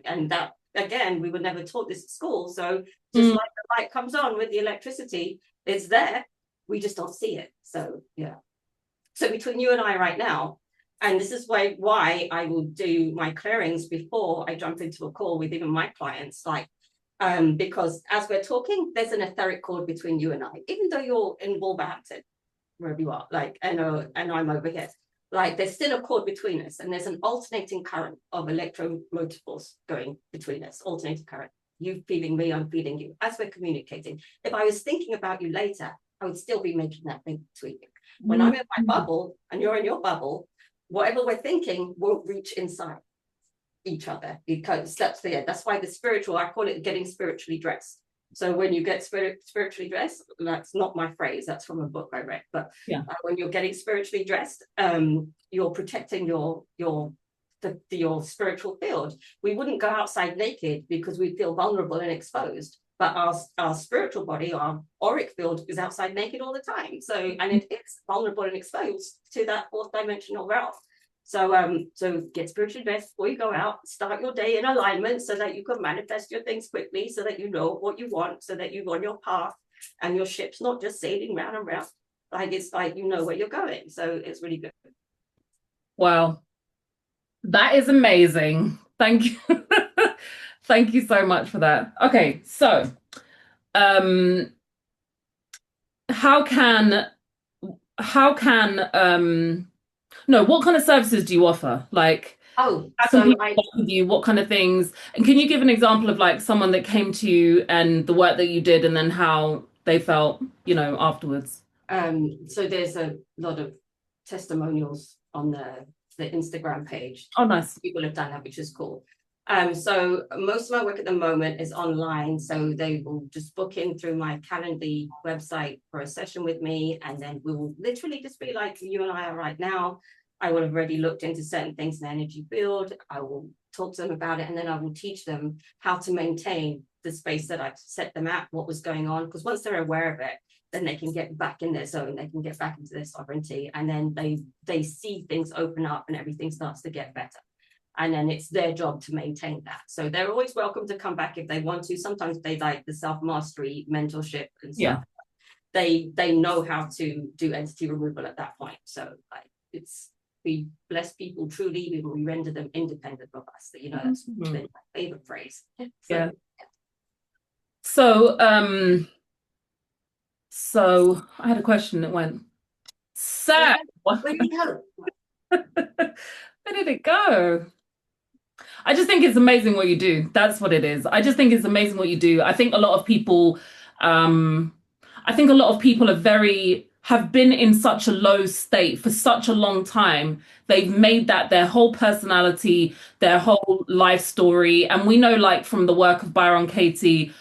S1: and that, again, we were never taught this at school. So just like the light comes on with the electricity, it's there. We just don't see it. So, yeah. So between you and I right now, and this is why I will do my clearings before I jump into a call with even my clients, because as we're talking, there's an etheric cord between you and I, even though you're in Wolverhampton, wherever you are, and I'm over here. There's still a cord between us, and there's an alternating current of electromotive force going between us, alternating current. You feeling me, I'm feeling you, as we're communicating. If I was thinking about you later, I would still be making that link between you. When I'm in my bubble and you're in your bubble, whatever we're thinking won't reach inside each other, because that's why the spiritual, I call it getting spiritually dressed. So when you get spiritually dressed, that's not my phrase, that's from a book I read, but when you're getting spiritually dressed, you're protecting your spiritual field. We wouldn't go outside naked because we feel vulnerable and exposed, but our spiritual body, our auric field, is outside naked all the time. So, and it is vulnerable and exposed to that 4th dimensional realm. So get spiritually dressed before you go out, start your day in alignment so that you can manifest your things quickly, so that you know what you want, so that you're on your path and your ship's not just sailing round and round. It's like, you know where you're going. So it's really good.
S2: Wow. That is amazing. Thank you. Thank you so much for that. Okay, so how can no, what kind of services do you offer? Like,
S1: Oh,
S2: how can
S1: so
S2: people work with you? What kind of things? And can you give an example of like someone that came to you and the work that you did and then how they felt, afterwards?
S1: so there's a lot of testimonials on the Instagram page.
S2: Oh, nice.
S1: People have done that, which is cool. So most of my work at the moment is online. So they will just book in through my Calendly website for a session with me. And then we will literally just be like you and I are right now. I will have already looked into certain things in the energy field. I will talk to them about it. And then I will teach them how to maintain the space that I've set them at, what was going on. Because once they're aware of it, then they can get back in their zone, they can get back into their sovereignty. And then they see things open up and everything starts to get better. And then it's their job to maintain that. So they're always welcome to come back if they want to. Sometimes they like the self-mastery mentorship and stuff. Yeah. They know how to do entity removal at that point. So like we bless people truly, we render them independent of us. That's been my favorite phrase.
S2: Yeah. So I had a question that went, Sam,
S1: where did it go?
S2: Where did it go? I just think it's amazing what you do. That's what it is. I just think it's amazing what you do. I think a lot of people, have been in such a low state for such a long time. They've made that their whole personality, their whole life story. And we know, like from the work of Byron Katie,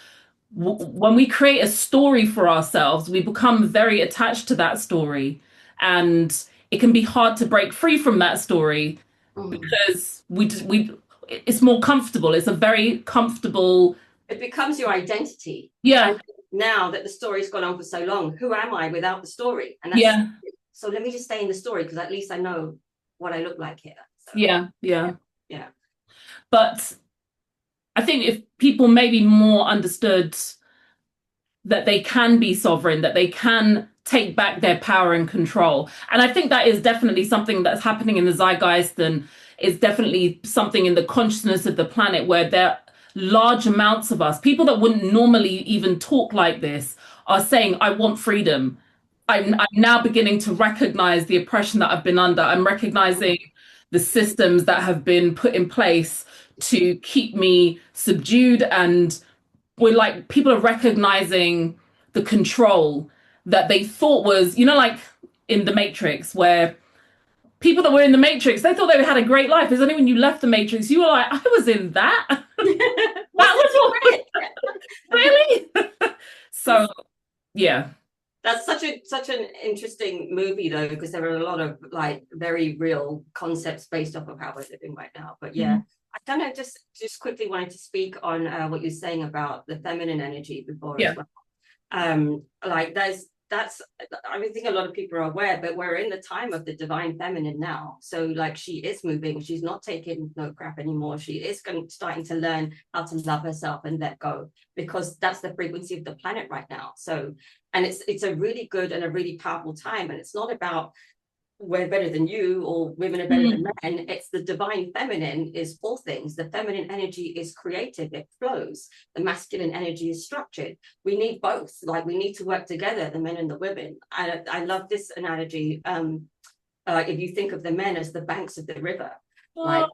S2: when we create a story for ourselves, we become very attached to that story. And it can be hard to break free from that story because it's more comfortable. It's a very comfortable.
S1: It becomes your identity.
S2: Yeah.
S1: And now that the story's gone on for so long, who am I without the story? And that's, so let me just stay in the story because at least I know what I look like here. So,
S2: yeah.
S1: But
S2: I think if people maybe more understood that they can be sovereign, that they can take back their power and control. And I think that is definitely something that's happening in the zeitgeist and is definitely something in the consciousness of the planet where there are large amounts of us, people that wouldn't normally even talk like this, are saying, I want freedom. I'm now beginning to recognize the oppression that I've been under. I'm recognizing the systems that have been put in place to keep me subdued. And people are recognizing the control that they thought was, like in the Matrix, where people that were in the Matrix, they thought they had a great life. It's only when you left the Matrix, you were like, I was in that. That was all. Really? So, yeah.
S1: That's such an interesting movie though, because there are a lot of like very real concepts based off of how we're living right now. But yeah, I kind of just quickly wanted to speak on what you're saying about the feminine energy before as well. Like that's I think a lot of people are aware, but we're in the time of the divine feminine now. So like she is moving, she's not taking no crap anymore. She is starting to learn how to love herself and let go, because that's the frequency of the planet right now. So, and it's a really good and a really powerful time. And it's not about we're better than you or women are better than men. It's the divine feminine is all things. The feminine energy is creative, it flows. The masculine energy is structured. We need both. Like we need to work together, the men and the women. I love this analogy. If you think of the men as the banks of the river, like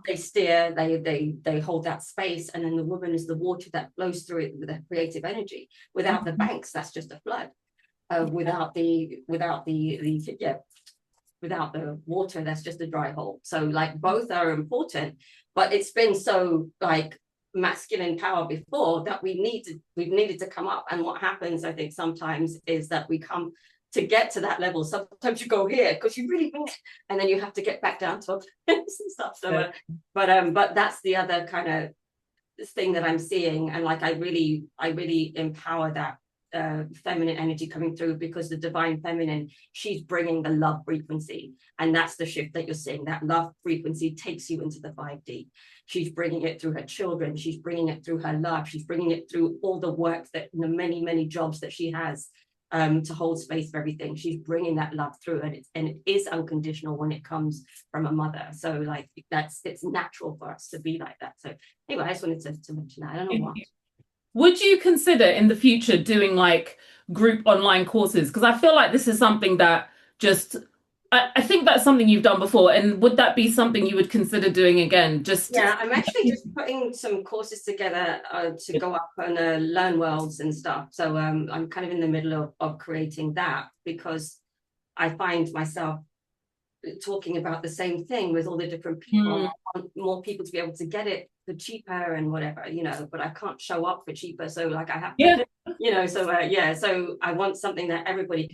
S1: they steer, they hold that space, and then the woman is the water that flows through it with a creative energy. Without the banks, that's just a flood. Without the water, that's just a dry hole. So like both are important, but it's been so like masculine power before that we've needed to come up. And what happens, I think, sometimes is that we come to get to that level. Sometimes you go here because you really want it, and then you have to get back down to and stuff. So, but that's the other kind of thing that I'm seeing, and like I really empower that feminine energy coming through, because the divine feminine, she's bringing the love frequency, and that's the shift that you're seeing. That love frequency takes you into the 5D. She's bringing it through her children, she's bringing it through her love, she's bringing it through all the work that the many jobs that she has. to hold space for everything. She's bringing that love through, and it is unconditional when it comes from a mother. So like it's natural for us to be like that. So anyway, I just wanted to mention that. I don't know why.
S2: Would you consider in the future doing like group online courses? Because I feel like this is something that just, I think that's something you've done before. And would that be something you would consider doing again?
S1: Yeah, I'm actually just putting some courses together to go up on Learn Worlds and stuff. So I'm kind of in the middle of creating that, because I find myself talking about the same thing with all the different people. I want more people to be able to get it for cheaper and whatever, but I can't show up for cheaper. So like I have to, so I want something that everybody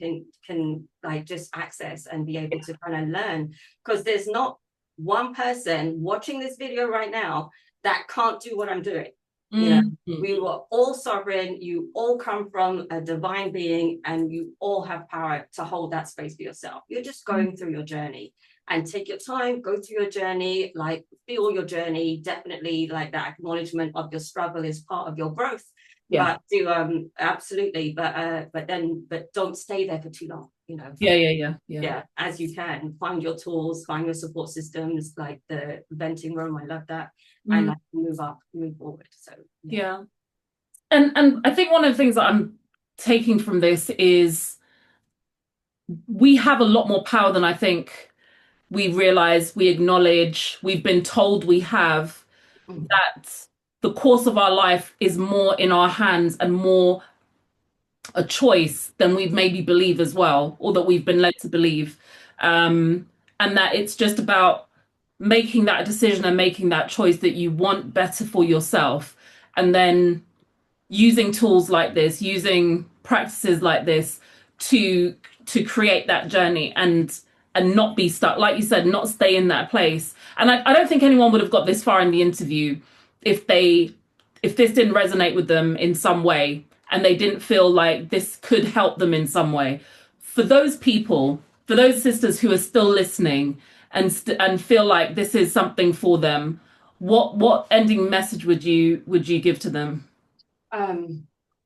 S1: can like just access and be able to kind of learn, because there's not one person watching this video right now that can't do what I'm doing. We were all sovereign. You all come from a divine being, and you all have power to hold that space for yourself. You're just going through your journey, and take your time, go through your journey, like feel your journey. Definitely, like that acknowledgement of your struggle is part of your growth. But do absolutely, but don't stay there for too long. As you can, find your tools, find your support systems, like the venting room. I love that. And like move forward. So
S2: and I think one of the things that I'm taking from this is we have a lot more power than I think we realize, we acknowledge, we've been told we have. That the course of our life is more in our hands and more a choice than we maybe believe as well, or that we've been led to believe, and that it's just about making that decision and making that choice that you want better for yourself, and then using tools like this, using practices like this to create that journey and not be stuck, like you said, not stay in that place. And I don't think anyone would have got this far in the interview if this didn't resonate with them in some way, and they didn't feel like this could help them in some way. For those people, for those sisters who are still listening and feel like this is something for them, what ending message would you give to them?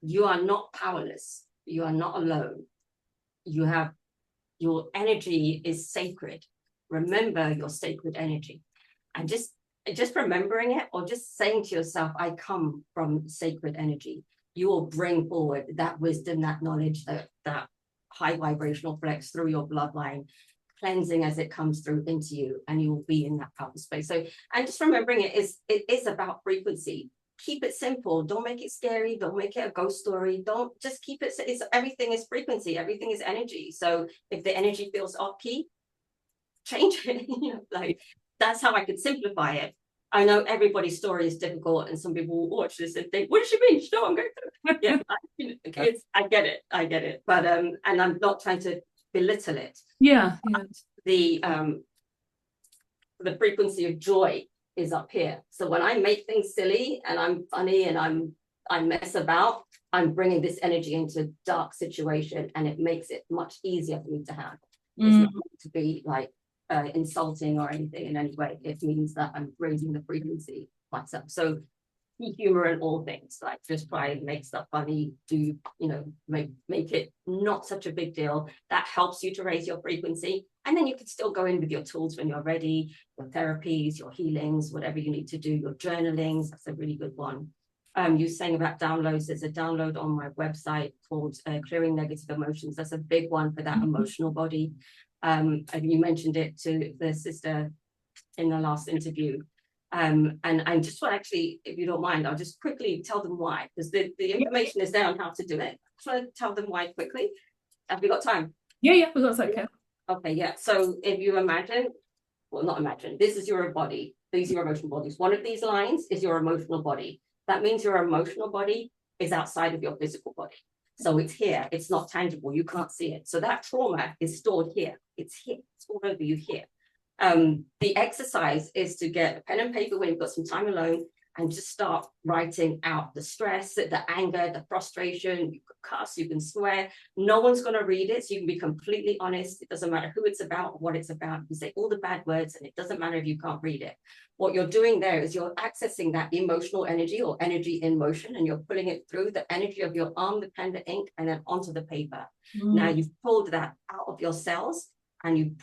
S1: You are not powerless. You are not alone. Your energy is sacred. Remember your sacred energy, and just remembering it, or just saying to yourself, I come from sacred energy. You will bring forward that wisdom, that knowledge, that high vibrational flex through your bloodline, cleansing as it comes through into you, and you will be in that powerful space. So, and just remembering it is about frequency. Keep it simple. Don't make it scary. Don't make it a ghost story. Don't just keep it. Everything is frequency. Everything is energy. So if the energy feels off key, change it. Like that's how I could simplify it. I know everybody's story is difficult, and some people will watch this and think, "What does she mean? She's not going through." Yeah, I get it. But and I'm not trying to belittle it.
S2: Yeah.
S1: The frequency of joy is up here. So when I make things silly and I'm funny and I mess about, I'm bringing this energy into a dark situation, and it makes it much easier for me to handle. It's not meant to be like insulting or anything in any way. It means that I'm raising the frequency myself. So be humor in all things. Like just try and make stuff funny. Do make it not such a big deal. That helps you to raise your frequency. And then you can still go in with your tools when you're ready, your therapies, your healings, whatever you need to do, your journalings. That's a really good one. You saying about downloads. There's a download on my website called Clearing Negative Emotions. That's a big one for that emotional body. And you mentioned it to the sister in the last interview. And I just want actually, if you don't mind, I'll just quickly tell them why, because the information is there on how to do it. I just want to tell them why quickly. Have we got time?
S2: Yeah, we got a second.
S1: Okay, yeah. So if you imagine, well, not imagine, this is your body. These are your emotional bodies. One of these lines is your emotional body. That means your emotional body is outside of your physical body. So it's here. It's not tangible. You can't see it. So that trauma is stored here. It's here. It's all over you here. The exercise is to get a pen and paper when you've got some time alone and just start writing out the stress, the anger, the frustration. You can cuss, you can swear. No one's going to read it. So you can be completely honest. It doesn't matter who it's about, what it's about. You can say all the bad words and it doesn't matter if you can't read it. What you're doing there is you're accessing that emotional energy or energy in motion, and you're pulling it through the energy of your arm, the pen, the ink, and then onto the paper. Now you've pulled that out of your cells and you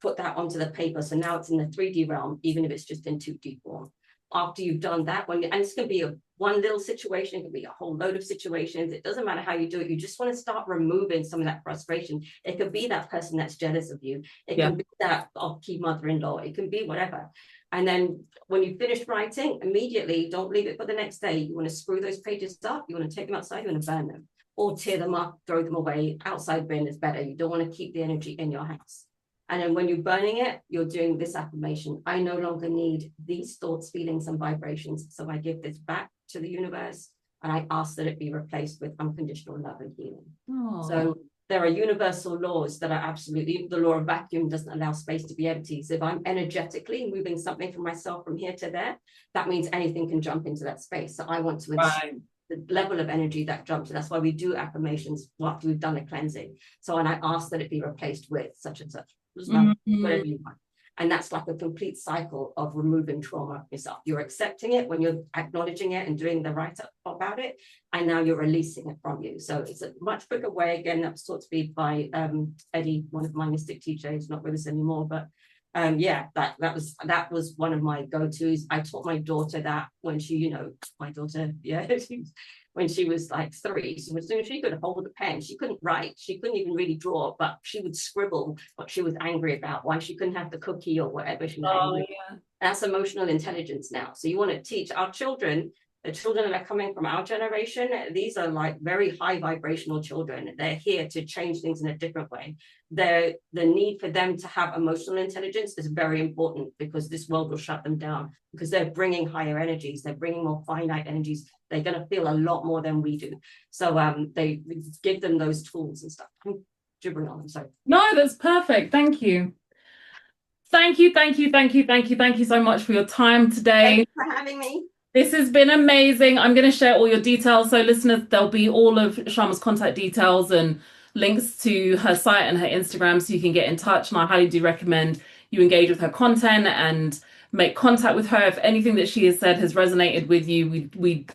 S1: put that onto the paper. So now it's in the 3D realm, even if it's just in 2D form. After you've done that, and it's going to be one little situation, it can be a whole load of situations. It doesn't matter how you do it. You just want to start removing some of that frustration. It could be that person that's jealous of you. It can be that key mother-in-law. It can be whatever. And then when you finish writing, immediately, don't leave it for the next day. You want to screw those pages up. You want to take them outside. You want to burn them or tear them up, throw them away. Outside bin is better. You don't want to keep the energy in your house. And then when you're burning it, you're doing this affirmation. I no longer need these thoughts, feelings, and vibrations. So I give this back to the universe, and I ask that it be replaced with unconditional love and healing. Aww. So there are universal laws that are absolutely, the law of vacuum doesn't allow space to be empty. So if I'm energetically moving something from myself from here to there, that means anything can jump into that space. So I want to ensure the level of energy that jumps. And that's why we do affirmations after we've done a cleansing. So, and I ask that it be replaced with such and such. Whatever you want. And that's like a complete cycle of removing trauma from yourself. You're accepting it when you're acknowledging it and doing the write-up about it, and now you're releasing it from you. So it's a much quicker way. Again, that was taught to me by Eddie, one of my mystic teachers, not with us anymore, but that was one of my go-tos. I taught my daughter that when she, when she was like 3, she could hold a pen. She couldn't write. She couldn't even really draw, but she would scribble what she was angry about, why she couldn't have the cookie or whatever she was angry about. That's emotional intelligence now. So you want to teach our children, the children that are coming from our generation, these are like very high vibrational children. They're here to change things in a different way. The need for them to have emotional intelligence is very important, because this world will shut them down, because they're bringing higher energies. They're bringing more finite energies. They're going to feel a lot more than we do. So they give them those tools and stuff. I'm gibbering on them, sorry.
S2: No, that's perfect. Thank you. Thank you so much for your time today.
S1: Thank you for having me.
S2: This has been amazing. I'm going to share all your details. So listeners, there'll be all of Sharma's contact details and links to her site and her Instagram, so you can get in touch. And I highly do recommend you engage with her content and make contact with her. If anything that she has said has resonated with you, we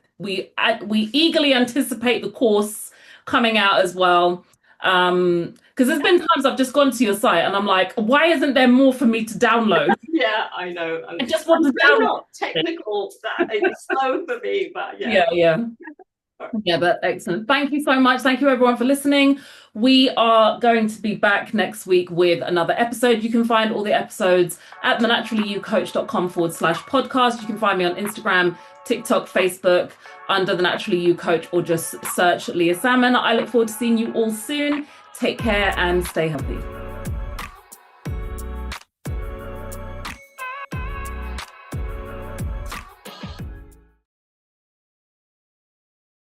S2: eagerly anticipate the course coming out as well. Because there's been times I've just gone to your site and I'm like, why isn't there more for me to download?
S1: Yeah, I know.
S2: I just want to download.
S1: Not technical, that it's slow for me, but
S2: yeah, but excellent. Thank you so much. Thank you everyone for listening. We are going to be back next week with another episode. You can find all the episodes at thenaturallyyou.coach.com/podcast. You can find me on Instagram, TikTok, Facebook under The Naturally You Coach, or just search Leah Salmon. I look forward to seeing you all soon. Take care and stay healthy.